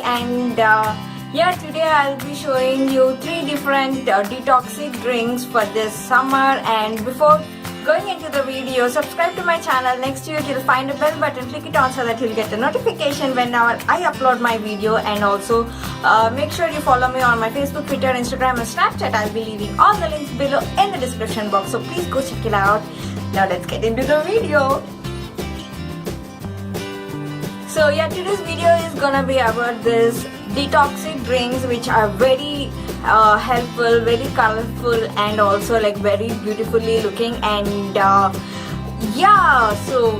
and yeah, today I'll be showing you 3 different detoxic drinks for this summer. And before going into the video, subscribe to my channel. Next to it you'll find a bell button, click it on so that you'll get a notification whenever I upload my video. And also make sure you follow me on my Facebook, Twitter, Instagram and Snapchat. I'll be leaving all the links below in the description box, so please go check it out. Now let's get into the video. So yeah, today's video is gonna be about this detoxic drinks, which are very helpful, very colorful, and also like very beautifully looking. And yeah, so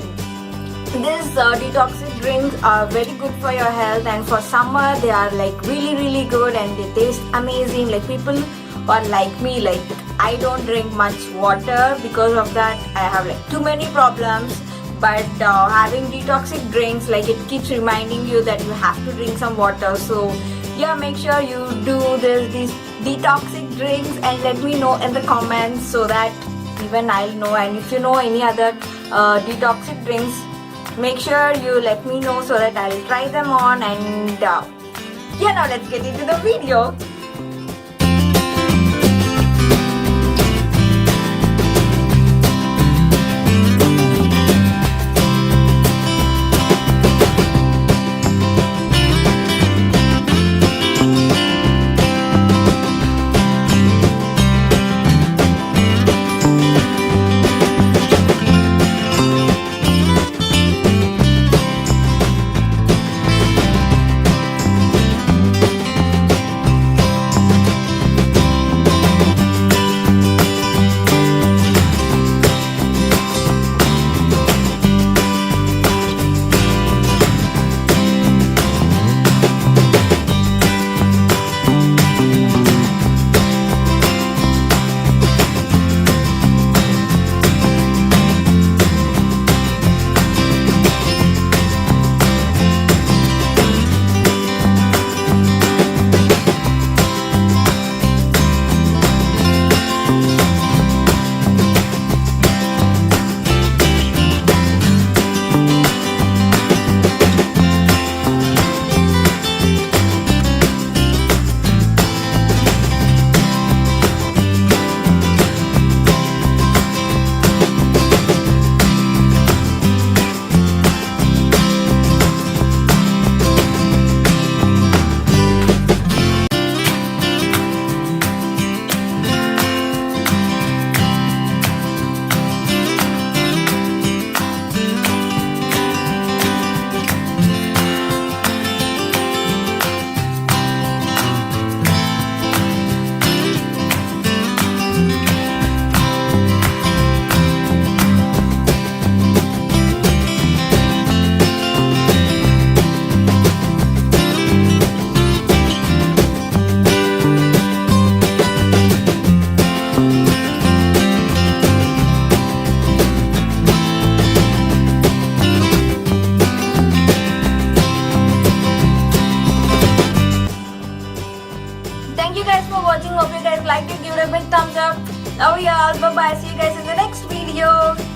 these detoxic drinks are very good for your health, and for summer they are like really good and they taste amazing. Like people who are like me, like I don't drink much water. Because of that I have like too many problems. But having detoxic drinks, like it keeps reminding you that you have to drink some water. So yeah, make sure you do these detoxic drinks and let me know in the comments so that even I'll know. And if you know any other detoxic drinks, make sure you let me know so that I'll try them on. And yeah, now let's get into the video. Thank you guys for watching. Hope you guys liked it. Give it a big thumbs up. Love you all. Bye bye. See you guys in the next video.